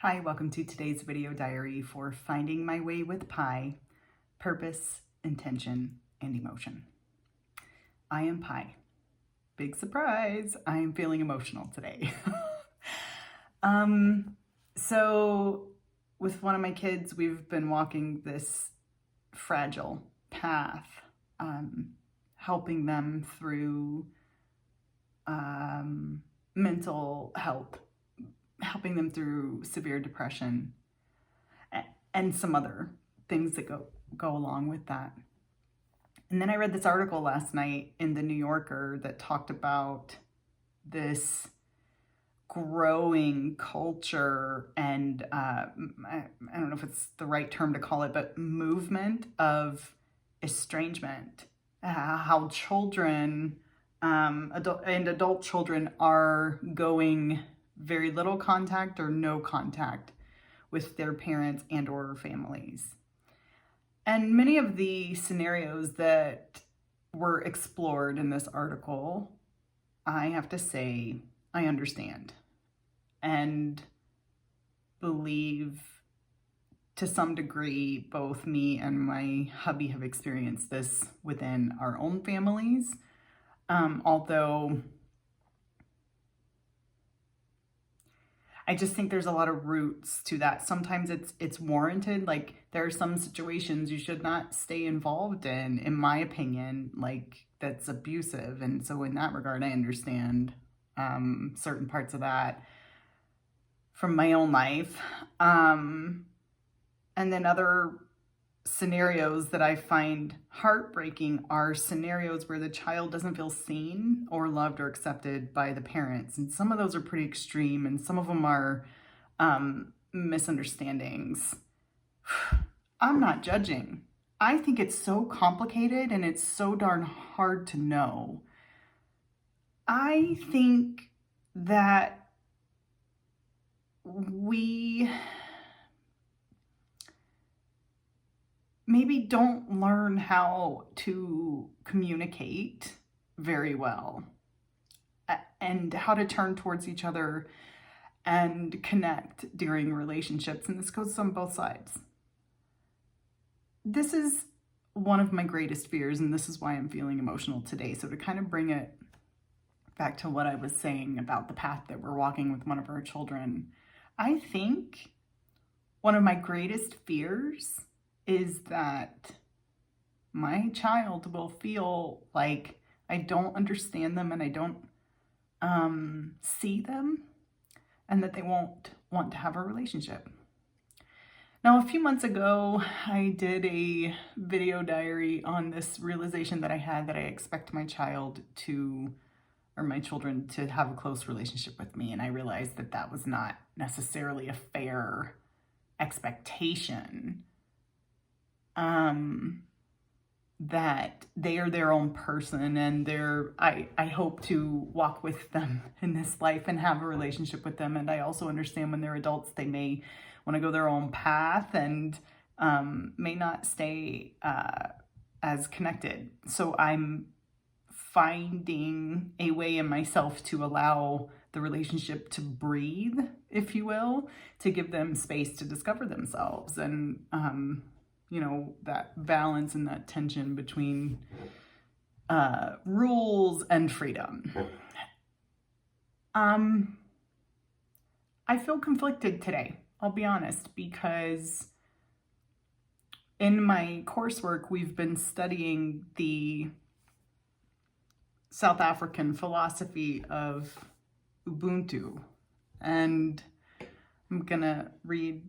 Hi, welcome to today's video diary for Finding My Way with Pi, Purpose, Intention, and Emotion. I am Pi. Big surprise, I am feeling emotional today. So with one of my kids, we've been walking this fragile path, helping them through mental health, helping them through severe depression and some other things that go along with that. And then I read this article last night in the New Yorker that talked about this growing culture and I don't know if it's the right term to call it, but movement of estrangement. How children, adult children are going very little contact or no contact with their parents and or families. And many of the scenarios that were explored in this article, I have to say, I understand and believe to some degree both me and my hubby have experienced this within our own families. Although I just think there's a lot of roots to that. Sometimes it's warranted. Like there are some situations you should not stay involved in my opinion, like that's abusive. And so in that regard, I understand certain parts of that from my own life. And then other scenarios that I find heartbreaking are scenarios where the child doesn't feel seen or loved or accepted by the parents. And some of those are pretty extreme and some of them are misunderstandings. I'm not judging. I think it's so complicated and it's so darn hard to know. I think that we maybe don't learn how to communicate very well and how to turn towards each other and connect during relationships. And this goes on both sides. This is one of my greatest fears, and this is why I'm feeling emotional today. So to kind of bring it back to what I was saying about the path that we're walking with one of our children, I think one of my greatest fears is that my child will feel like I don't understand them and I don't see them, and that they won't want to have a relationship. Now, a few months ago, I did a video diary on this realization that I had that I expect my child to, or my children to have a close relationship with me. And I realized that that was not necessarily a fair expectation. That they are their own person and I hope to walk with them in this life and have a relationship with them. And I also understand when they're adults, they may want to go their own path and may not stay as connected. So I'm finding a way in myself to allow the relationship to breathe, if you will, to give them space to discover themselves and that balance and that tension between rules and freedom. I feel conflicted today, I'll be honest, because in my coursework, we've been studying the South African philosophy of Ubuntu. And I'm gonna read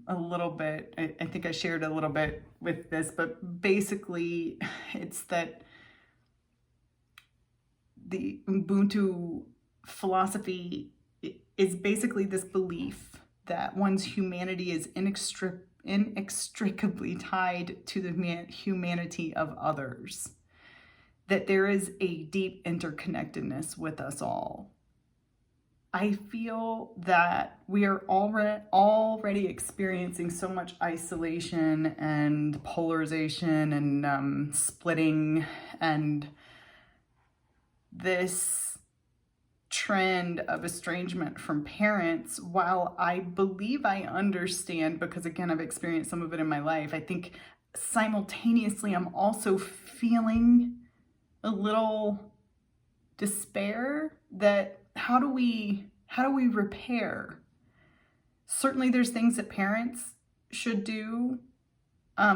a little bit. I think I shared a little bit with this, but basically it's that the Ubuntu philosophy is basically this belief that one's humanity is inextricably tied to the humanity of others, that there is a deep interconnectedness with us all. I feel that we are already experiencing so much isolation and polarization and splitting, and this trend of estrangement from parents, while I believe I understand, because again, I've experienced some of it in my life, I think simultaneously I'm also feeling a little despair that how do we repair? Certainly there's things that parents should do.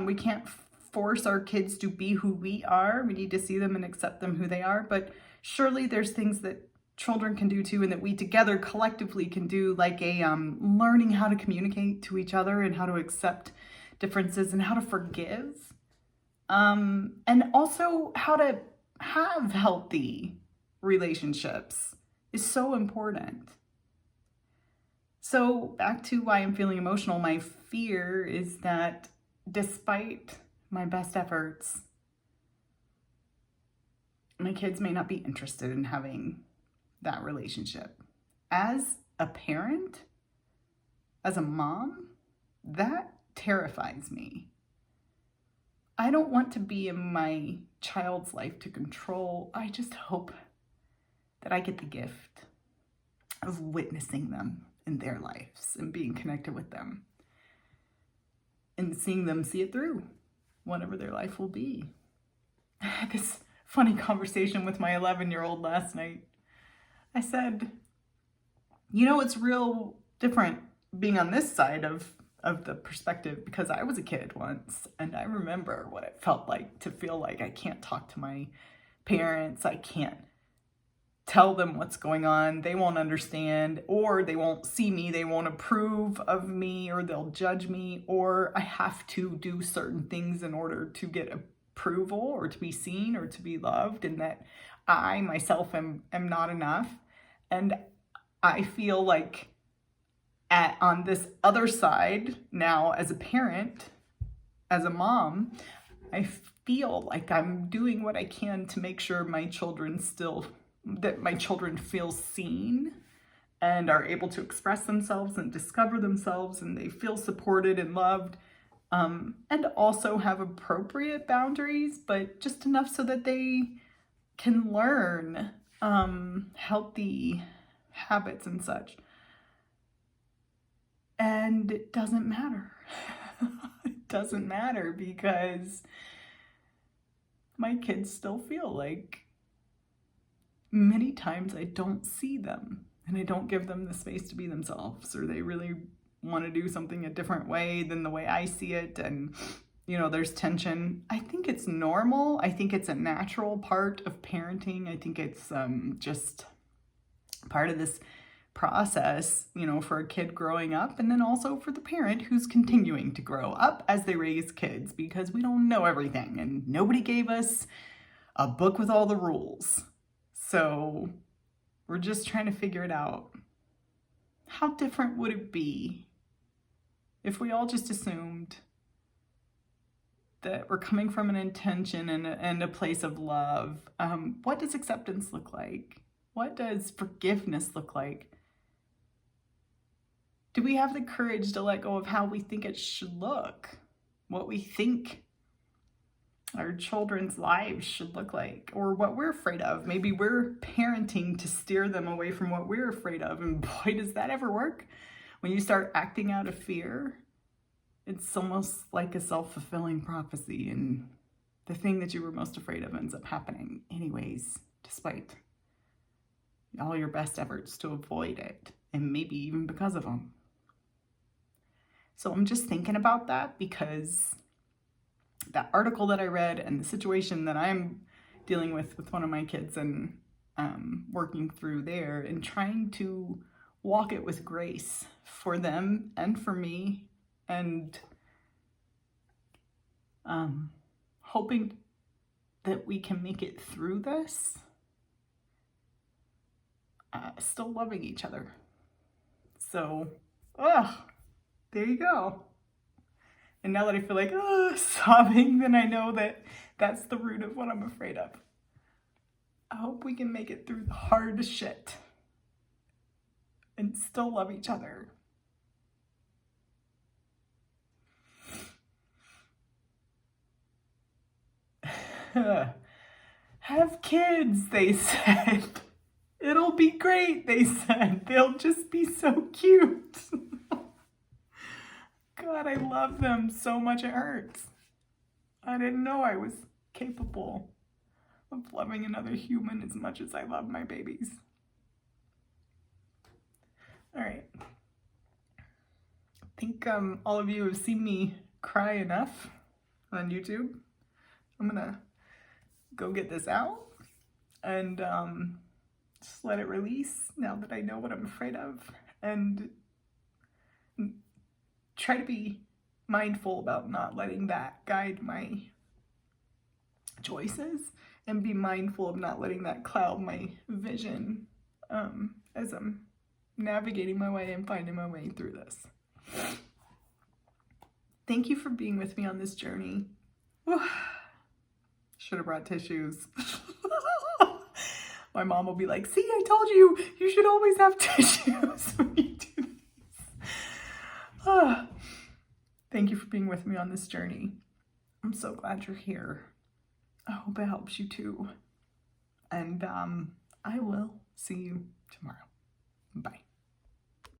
We can't force our kids to be who we are. We need to see them and accept them who they are. But surely there's things that children can do too, and that we together collectively can do, like learning how to communicate to each other and how to accept differences and how to forgive. And also how to have healthy relationships is so important. So back to why I'm feeling emotional, my fear is that despite my best efforts, my kids may not be interested in having that relationship. As a parent, as a mom, that terrifies me. I don't want to be in my child's life to control. I just hope that I get the gift of witnessing them in their lives and being connected with them and seeing them see it through, whatever their life will be. I had this funny conversation with my 11-year-old last night. I said, it's real different being on this side of the perspective, because I was a kid once and I remember what it felt like to feel like I can't talk to my parents. I can't tell them what's going on. They won't understand, or they won't see me. They won't approve of me, or they'll judge me, or I have to do certain things in order to get approval or to be seen or to be loved, and that I myself am not enough. And I feel like on this other side now, as a parent, as a mom, I feel like I'm doing what I can to make sure my children feel seen and are able to express themselves and discover themselves, and they feel supported and loved, and also have appropriate boundaries, but just enough so that they can learn healthy habits and such. And it doesn't matter. It doesn't matter, because my kids still feel like many times I don't see them and I don't give them the space to be themselves, or they really want to do something a different way than the way I see it. And, there's tension. I think it's normal. I think it's a natural part of parenting. I think it's just part of this process, for a kid growing up, and then also for the parent who's continuing to grow up as they raise kids, because we don't know everything and nobody gave us a book with all the rules. So we're just trying to figure it out. How different would it be if we all just assumed that we're coming from an intention and a place of love? What does acceptance look like? What does forgiveness look like? Do we have the courage to let go of how we think it should look? What we think our children's lives should look like, or what we're afraid of? Maybe we're parenting to steer them away from what we're afraid of. And boy, does that ever work. When you start acting out of fear, it's almost like a self-fulfilling prophecy, and the thing that you were most afraid of ends up happening anyways, despite all your best efforts to avoid it, and maybe even because of them. So I'm just thinking about that, because that article that I read and the situation that I'm dealing with one of my kids, and working through there and trying to walk it with grace for them and for me, and hoping that we can make it through this, still loving each other. So, there you go. And now that I feel like sobbing, then I know that that's the root of what I'm afraid of. I hope we can make it through the hard shit and still love each other. Have kids, they said. It'll be great, they said. They'll just be so cute. God, I love them so much it hurts. I didn't know I was capable of loving another human as much as I love my babies. All right. I think all of you have seen me cry enough on YouTube. I'm gonna go get this out and just let it release now that I know what I'm afraid of, and try to be mindful about not letting that guide my choices, and be mindful of not letting that cloud my vision as I'm navigating my way and finding my way through this. Thank you for being with me on this journey. Should have brought tissues. My mom will be like, see, I told you, you should always have tissues when you do this. Thank you for being with me on this journey. I'm so glad you're here. I hope it helps you too. And I will see you tomorrow. Bye.